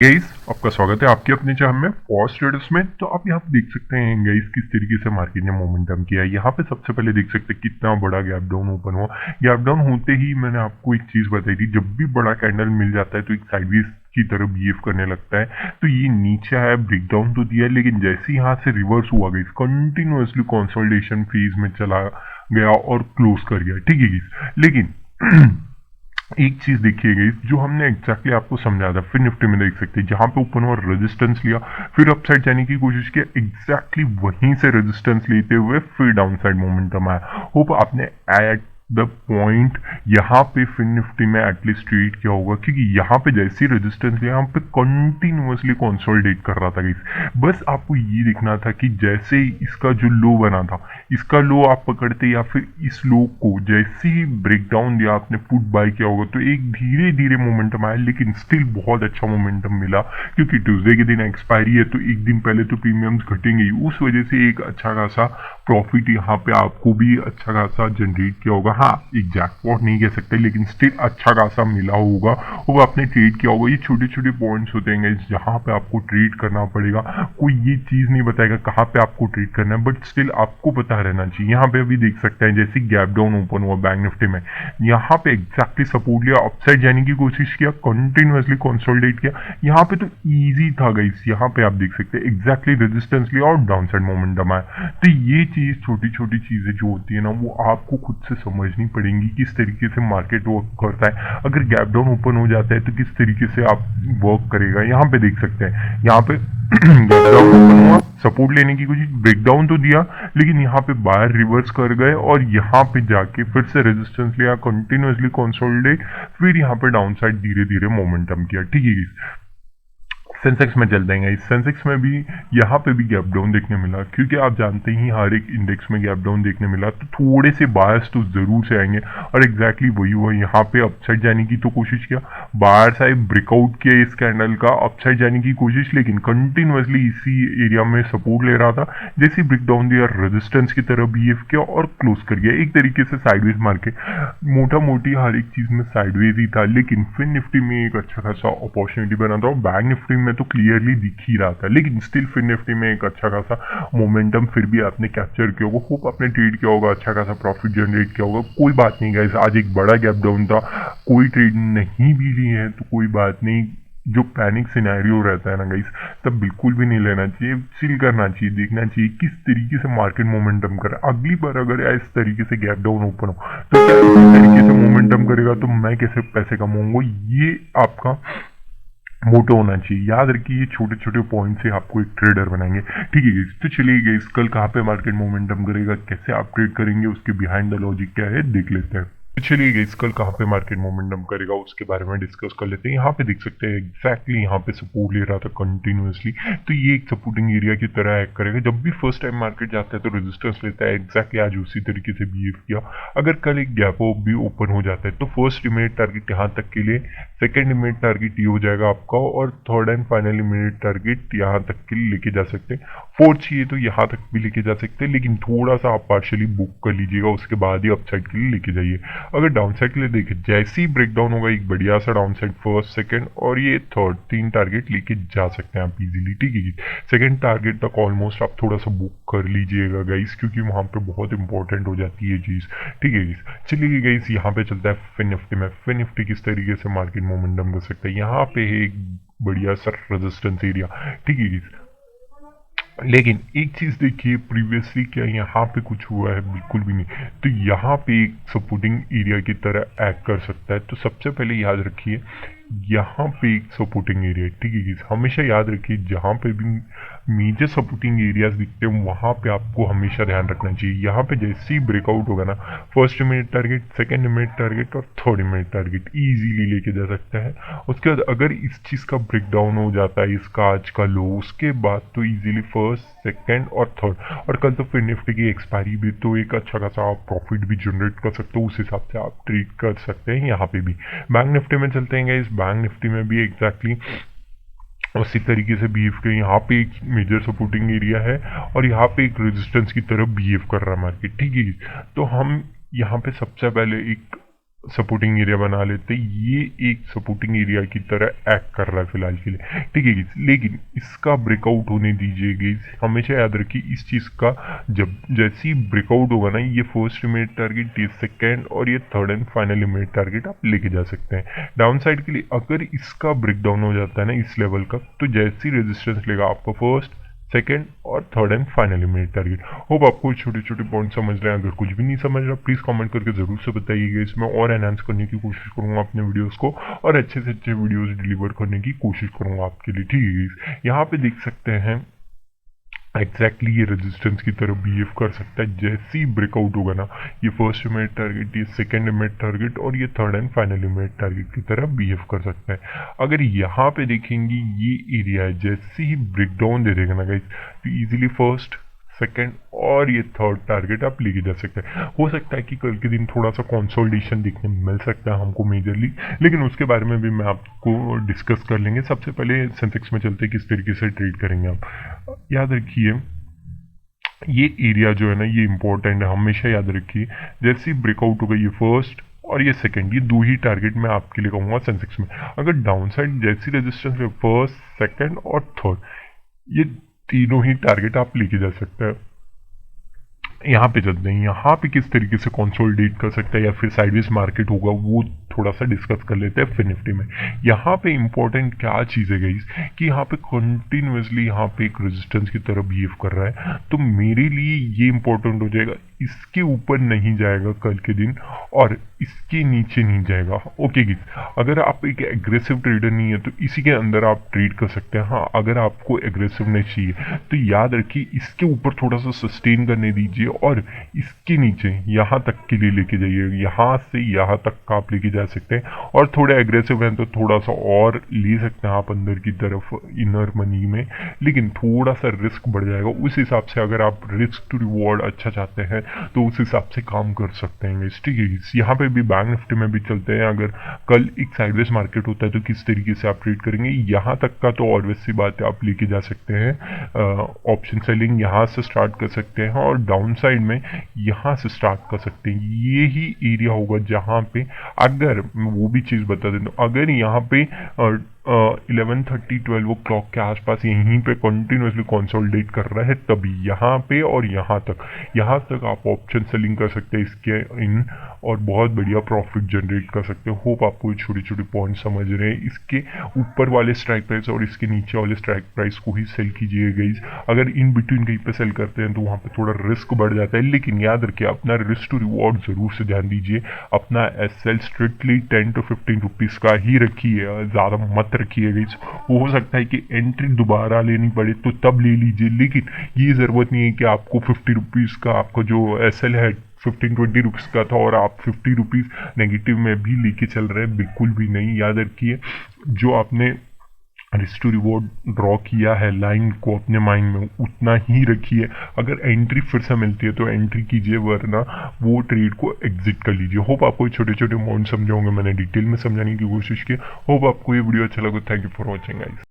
Guys, आपका स्वागत है आपके अपने चैनल में फॉरेस्ट ट्रेडर्स में। तो आप यहाँ पे देख सकते हैं गाइस किस तरीके से मार्केट ने मोमेंटम किया है। यहाँ पे सबसे पहले देख सकते हैं कितना बड़ा गैप डाउन ओपन हुआ। गैप डाउन होते ही मैंने आपको एक चीज बताई थी, जब भी बड़ा कैंडल मिल जाता है तो एक साइडवेज की तरह बिहेव करने लगता है। तो ये नीचे आया, ब्रेकडाउन तो दिया, लेकिन जैसे यहाँ से रिवर्स हुआ गाइस, कंटिन्यूअसली कंसोलिडेशन फेज में चला गया और क्लोज कर गया। ठीक है गाइस, लेकिन एक चीज देखिएगा जो हमने एग्जैक्टली आपको समझाया था, फिर निफ्टी में देख सकते हैं जहां पे ओपन हुआ रेजिस्टेंस लिया, फिर अपसाइड जाने की कोशिश किया, एग्जैक्टली वहीं से रेजिस्टेंस लेते हुए फिर डाउन साइड मोमेंटम आया। होप आपने एट द पॉइंट यहाँ पे फिर निफ्टी में एटलीस्ट ट्रेड किया होगा, क्योंकि यहाँ पे जैसी रेजिस्टेंस लिया यहाँ पे कंटिन्यूअसली कंसोलिडेट कर रहा था गाइस। बस आपको ये देखना था कि जैसे ही इसका जो लो बना था, इसका लो आप पकड़ते या फिर इस लो को जैसे ही ब्रेकडाउन दिया आपने पुट बाय किया होगा तो एक धीरे धीरे मोमेंटम आया, लेकिन स्टिल बहुत अच्छा मोमेंटम मिला। क्योंकि ट्यूसडे के दिन एक्सपायरी है तो एक दिन पहले तो प्रीमियम्स घटेंगे ही, उस वजह से एक अच्छा खासा प्रॉफिट यहाँ पे आपको भी अच्छा खासा जनरेट किया होगा। हाँ, एक जैकपॉट नहीं कह सकते, लेकिन स्टिल अच्छा खासा मिला होगा। वो आपने ट्रेड किया होगा। ये छोटे छोटे पॉइंट्स होते हैं जहाँ पे आपको ट्रेड करना पड़ेगा। कोई ये चीज नहीं बताएगा कहाँ पे आपको ट्रेड करना है, बट स्टिल आपको पता रहना चाहिए। यहाँ पे अभी देख सकते हैं जैसे गैप डाउन ओपन हुआ बैंक निफ्टी में, यहाँ पे एग्जैक्टली सपोर्ट लिया, अपसाइड जाने की कोशिश किया, कंटिन्यूअसली कंसोलिडेट किया। यहाँ पे तो इजी था गाइस, यहाँ पे आप देख सकते हैं एग्जैक्टली रेजिस्टेंस लिया और डाउन साइड मोमेंटम आया। तो ये चीज, छोटी छोटी चीजें जो होती है ना, वो आपको खुद से समझनी पड़ेंगी किस तरीके से मार्केट वर्क करता है। अगर गैप डाउन ओपन हो जाता है तो किस तरीके से आप वर्क करेगा। यहाँ पे देख सकते हैं, यहाँ पे गैप डाउन ओपन हुआ, सपोर्ट लेने की कोशिश, ब्रेकडाउन तो दिया, लेकिन यहाँ पे बायर रिवर्स कर गए और यहाँ पे जाके फिर से रेजिस्टेंस लिया, कंटिन्यूअसली कंसोलिडेट, फिर यहाँ पे डाउन साइड धीरे धीरे मोमेंटम किया। ठीक है, सेंसेक्स में चल देंगे। इस सेंसेक्स में भी यहाँ पे भी गैप डाउन देखने मिला, क्योंकि आप जानते ही हर एक इंडेक्स में गैप डाउन देखने मिला तो थोड़े से बायर्स तो जरूर से आएंगे, और एग्जैक्टली वही हुआ। यहाँ पे अपसाइड जाने की तो कोशिश किया, बायर्स आए, ब्रेकआउट किया इस कैंडल का, अपसाइड जाने की कोशिश, लेकिन कंटिन्यूअसली इसी एरिया में सपोर्ट ले रहा था। जैसे ब्रेक डाउन दिया, रेजिस्टेंस की तरह बिहेव किया और क्लोज कर गया। एक तरीके से साइडवेज मार्केट, मोटा मोटी हर एक चीज में साइडवेज ही था, लेकिन फिर निफ्टी में एक अच्छा खासा अपॉर्चुनिटी बना था। बैंक निफ्टी में तो क्लियरली दिख ही रहा था, लेकिन स्टिल फिर निफ्टी में एक अच्छा खासा मोमेंटम फिर भी आपने कैप्चर किया होगा। होप आपने ट्रेड किया होगा, अच्छा खासा प्रॉफिट जनरेट किया होगा। कोई बात नहीं गाइस, आज एक बड़ा गैप डाउन था, कोई ट्रेड नहीं भी ली है तो कोई बात नहीं। जो पैनिक सिनेरियो रहता है ना गाइस, तब बिल्कुल भी नहीं लेना चाहिए, चिल करना चाहिए, देखना चाहिए किस तरीके से मार्केट मोमेंटम करे। अगली बार अगर इस तरीके से गैप डाउन ओपन हो तो क्या इस तरीके से मोमेंटम करेगा तो मैं कैसे पैसे कमाऊंगा, ये आपका मोटो होना चाहिए। याद रखिए, ये छोटे छोटे पॉइंट से आपको एक ट्रेडर बनाएंगे। ठीक है गाइस, तो चलिए गाइस, कल कहाँ पे मार्केट मोमेंटम करेगा, कैसे आप ट्रेड करेंगे, उसके बिहाइंड द लॉजिक क्या है देख लेते हैं। तो चलिए गाइस, कल कहाँ पे मार्केट मोमेंटम करेगा उसके बारे में डिस्कस कर लेते हैं। यहाँ पे देख सकते हैं एग्जैक्टली यहाँ पे सपोर्ट ले रहा था कंटिन्यूअसली, तो ये एक सपोर्टिंग एरिया की तरह एक्ट करेगा। जब भी फर्स्ट टाइम मार्केट जाता है तो रेजिस्टेंस लेता है, एग्जैक्टली आज उसी तरीके से बिहेव किया। अगर कल एक गैप भी ओपन हो जाता है तो फर्स्ट इमीडिएट टारगेट यहाँ तक के लिए, सेकेंड इमीडिएट टारगेट ये हो जाएगा आपका, और third and final immediate target यहाँ तक के लिए लेके जा सकते हैं। फोर्थ चाहिए तो यहाँ तक भी लेके जा सकते हैं, लेकिन थोड़ा सा आप पार्शियली बुक कर लीजिएगा, उसके बाद ही अपसाइड के लिए लेके जाइए। अगर डाउन साइड के लिए देखें, जैसे ही ब्रेकडाउन होगा एक बढ़िया सा डाउन साइड, फर्स्ट सेकंड और ये थर्ड, 3 टारगेट लेके जा सकते हैं आप इजीली। ठीक है, सेकंड टारगेट तक ऑलमोस्ट आप थोड़ा सा बुक कर लीजिएगा गाइस, क्योंकि वहां पे बहुत इंपॉर्टेंट हो जाती है चीज। ठीक है गाइस, चलिए गाइस, यहाँ पे चलता है फिन निफ्टी में। फिन निफ्टी किस तरीके से मार्केट मोमेंटम कर सकता है। यहाँ पे है एक बढ़िया सा रेजिस्टेंस एरिया। ठीक है गाइस, लेकिन एक चीज देखिए, प्रीवियसली क्या यहाँ पे कुछ हुआ है, बिल्कुल भी नहीं। तो यहाँ पे एक सपोर्टिंग एरिया की तरह एक्ट कर सकता है। तो सबसे पहले याद रखिए, यहाँ पे एक सपोर्टिंग एरिया, ठीक है, हमेशा याद रखिए जहाँ पे भी मेजर सपोर्टिंग एरियाज दिखते हैं वहाँ पे आपको हमेशा ध्यान रखना चाहिए। यहाँ पे जैसे ही ब्रेकआउट होगा ना, first immediate target, second immediate target और थर्ड इमीडिएट टारगेट इजीली लेके जा सकता है। उसके बाद अगर इस चीज़ का ब्रेकडाउन हो जाता है, इसका आज का लो, उसके बाद तो इजीली फर्स्ट, सेकंड और थर्ड, और कल तो फिर निफ्टी की एक्सपायरी भी, तो एक अच्छा खासा आप प्रॉफिट भी जनरेट कर सकते हो, उस हिसाब से आप ट्रेड कर सकते हैं। यहाँ पे भी बैंक निफ्टी में चलते हैं, इस बैंक निफ्टी में भी एग्जैक्टली उसी तरीके से बिहेव किया। यहाँ पे एक मेजर सपोर्टिंग एरिया है और यहाँ पे एक रेजिस्टेंस की तरफ बिहेव कर रहा है मार्केट। ठीक है, तो हम यहाँ पे सबसे पहले एक सपोर्टिंग एरिया बना लेते, ये एक सपोर्टिंग एरिया की तरह एक्ट कर रहा है फिलहाल के लिए, ठीक है गाइस। लेकिन इसका ब्रेकआउट होने दीजिए गाइस, हमेशा याद रखिए इस चीज़ का, जब जैसे ही ब्रेकआउट होगा ना, ये फर्स्ट इमीडिएट टारगेट, ये सेकेंड और ये third and final immediate target आप लेके जा सकते हैं डाउन साइड के लिए। अगर इसका ब्रेकडाउन हो जाता है ना इस लेवल का, तो जैसी रेजिस्टेंस लेगा आपका फर्स्ट, सेकेंड और थर्ड एंड फाइनली मेरी टारगेट। होप आपको छोटे छोटे पॉइंट समझ रहे हैं। अगर कुछ भी नहीं समझ रहा प्लीज़ कमेंट करके ज़रूर से बताइएगा, इसमें और एनहांस करने की कोशिश करूंगा अपने वीडियोस को, और अच्छे से अच्छे वीडियोस डिलीवर करने की कोशिश करूंगा आपके लिए, ठीक है। यहाँ पे देख सकते हैं एग्जैक्टली ये रेजिस्टेंस की तरह बिहेव कर सकता है। जैसे ही ब्रेकआउट होगा ना, ये फर्स्ट इमीडिएट टारगेट, ये सेकंड इमीडिएट टारगेट और ये third and final immediate target की तरह बिहेव कर सकता है। अगर यहाँ पे देखेंगे ये एरिया है, जैसे ही ब्रेकडाउन दे देगा ना गाइस, तो इजीली फर्स्ट, सेकेंड और ये थर्ड टारगेट आप लेके जा सकते हैं। हो सकता है कि कल के दिन थोड़ा सा कंसोलिडेशन देखने में मिल सकता है हमको मेजरली, लेकिन उसके बारे में भी मैं आपको डिस्कस कर लेंगे। सबसे पहले सेंसेक्स में चलते हैं, किस तरीके से ट्रेड करेंगे आप। याद रखिए ये एरिया जो है ना, ये इंपॉर्टेंट है, हमेशा याद रखिए। जैसे ही ब्रेकआउट होगा ये फर्स्ट और ये सेकंड, ये दो ही टारगेट मैं आपके लिए कहूँगा सेंसेक्स में। अगर डाउन साइड जैसी रेजिस्टेंस है फर्स्ट, सेकंड और थर्ड, ये तीनों ही टारगेट आप लेके जा सकते हैं। यहाँ पे चलते हैं, यहाँ पे किस तरीके से कंसोलिडेट कर सकते हैं या फिर साइडवेज मार्केट होगा, वो थोड़ा सा डिस्कस कर लेते हैं फिर निफ्टी में। यहाँ पे इंपॉर्टेंट क्या चीज़ है गाइस, कि यहाँ पे कंटिन्यूसली यहाँ पे एक रेजिस्टेंस की तरह बिहेव कर रहा है, तो मेरे लिए ये इंपॉर्टेंट हो जाएगा, इसके ऊपर नहीं जाएगा कल के दिन और इसके नीचे नहीं जाएगा। ओके गाइस, अगर आप एक एग्रेसिव ट्रेडर नहीं है तो इसी के अंदर आप ट्रेड कर सकते हैं। हाँ, अगर आपको एग्रेसिवनेस चाहिए तो याद रखिए इसके ऊपर थोड़ा सा सस्टेन करने दीजिए और इसके नीचे यहाँ तक के लिए लेके जाइए, यहाँ से यहाँ तक का आप लेके जा सकते हैं। और थोड़ा एग्रेसिव है तो थोड़ा सा और ले सकते हैं आप अंदर की तरफ इनर मनी में, लेकिन थोड़ा सा रिस्क बढ़ जाएगा। उस हिसाब से अगर आप रिस्क टू रिवॉर्ड अच्छा चाहते हैं तो उस हिसाब से काम कर सकते हैं, ठीक है। यहाँ पे भी बैंक निफ्टी में भी चलते हैं, अगर कल एक साइडवेज मार्केट होता है तो किस तरीके से आप ट्रेड करेंगे। यहाँ तक का तो ऑब्वियस सी बात है, आप लेके जा सकते हैं, ऑप्शन सेलिंग यहाँ से स्टार्ट कर सकते हैं और डाउन साइड में यहाँ से स्टार्ट कर सकते हैं। ये ही एरिया होगा जहाँ पे, अगर वो भी चीज़ बता दें तो, अगर यहाँ पे 11:30 12 o'clock के आसपास यहीं पे कंटिन्यूसली कंसोलिडेट कर रहा है, तभी यहाँ पे और यहाँ तक आप ऑप्शन सेलिंग कर सकते हैं इसके इन, और बहुत बढ़िया प्रॉफिट जनरेट कर सकते हैं। होप आपको ये छोटे छोटे पॉइंट समझ रहे हैं। इसके ऊपर वाले स्ट्राइक प्राइस और इसके नीचे वाले स्ट्राइक प्राइस को ही सेल कीजिए गाइस। अगर इन बिटवीन कहीं पे सेल करते हैं तो वहाँ पे थोड़ा रिस्क बढ़ जाता है, लेकिन याद रखिए अपना रिस्क टू रिवॉर्ड जरूर से ध्यान दीजिए। अपना एसएल स्ट्रिक्टली 10 to 15 रुपीज़ का ही रखिए, ज़्यादा मत रखिए गाइस। हो सकता है कि एंट्री दोबारा लेनी पड़े तो तब ले लीजिए, लेकिन ये ज़रूरत नहीं है कि आपको 50 रुपीज़ का आपका जो एसएल है 15-20 रुपीज़ का था और आप 50 रुपीज़ नेगेटिव में भी लेके चल रहे हैं, बिल्कुल भी नहीं। याद रखिए जो आपने रिस्क टू रिवॉर्ड ड्रॉ किया है लाइन को अपने माइंड में उतना ही रखिए। अगर एंट्री फिर से मिलती है तो एंट्री कीजिए, वरना वो ट्रेड को एग्जिट कर लीजिए। होप आपको छोटे छोटे पॉइंट समझे होंगे, मैंने डिटेल में समझाने की कोशिश की। होप आपको ये वीडियो अच्छा लगा। Thank you for watching guys.